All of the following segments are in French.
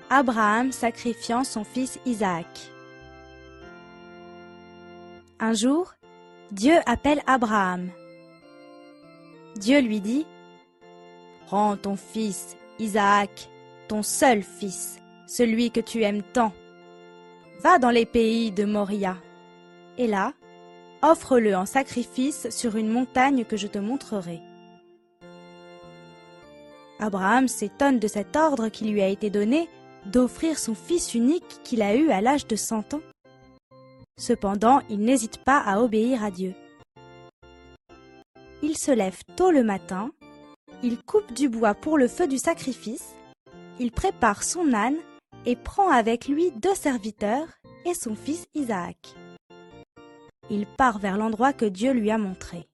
Abraham sacrifiant son fils Isaac. Un jour, Dieu appelle Abraham. Dieu lui dit : « Prends ton fils, Isaac, ton seul fils, celui que tu aimes tant. Va dans les pays de Moria, et là, offre-le en sacrifice sur une montagne que je te montrerai. » Abraham s'étonne de cet ordre qui lui a été donné d'offrir son fils unique qu'il a eu à l'âge de 100 ans. Cependant, il n'hésite pas à obéir à Dieu. Il se lève tôt le matin, il coupe du bois pour le feu du sacrifice, il prépare son âne et prend avec lui 2 serviteurs et son fils Isaac. Il part vers l'endroit que Dieu lui a montré.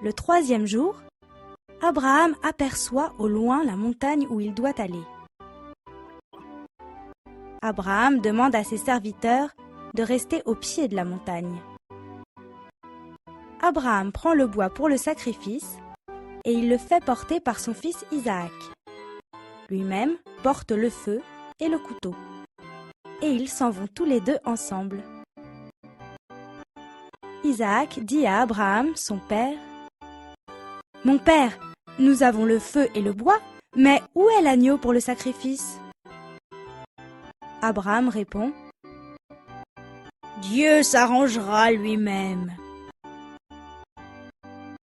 Le 3e jour, Abraham aperçoit au loin la montagne où il doit aller. Abraham demande à ses serviteurs de rester au pied de la montagne. Abraham prend le bois pour le sacrifice et il le fait porter par son fils Isaac. Lui-même porte le feu et le couteau. Et ils s'en vont tous les 2 ensemble. Isaac dit à Abraham, son père : « Mon père, nous avons le feu et le bois, mais où est l'agneau pour le sacrifice ?» Abraham répond : « Dieu s'arrangera lui-même. »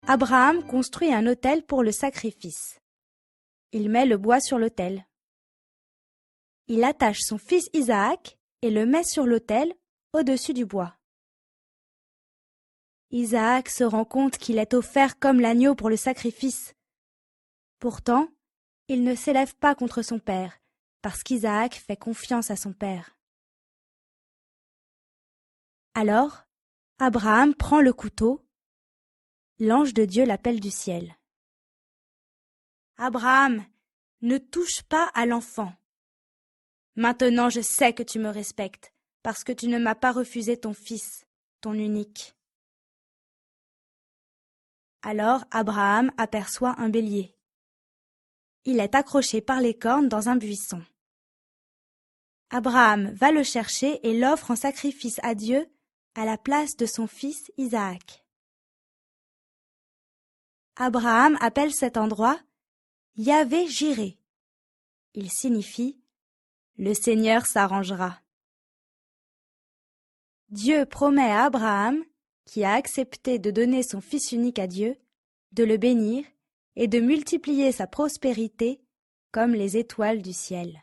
Abraham construit un autel pour le sacrifice. Il met le bois sur l'autel. Il attache son fils Isaac et le met sur l'autel au-dessus du bois. Isaac se rend compte qu'il est offert comme l'agneau pour le sacrifice. Pourtant, il ne s'élève pas contre son père, parce qu'Isaac fait confiance à son père. Alors, Abraham prend le couteau. L'ange de Dieu l'appelle du ciel. « Abraham, ne touche pas à l'enfant. Maintenant je sais que tu me respectes, parce que tu ne m'as pas refusé ton fils, ton unique. » Alors Abraham aperçoit un bélier. Il est accroché par les cornes dans un buisson. Abraham va le chercher et l'offre en sacrifice à Dieu à la place de son fils Isaac. Abraham appelle cet endroit Yahvé-Jiré. Il signifie « Le Seigneur s'arrangera ». Dieu promet à Abraham, qui a accepté de donner son fils unique à Dieu, de le bénir et de multiplier sa prospérité comme les étoiles du ciel.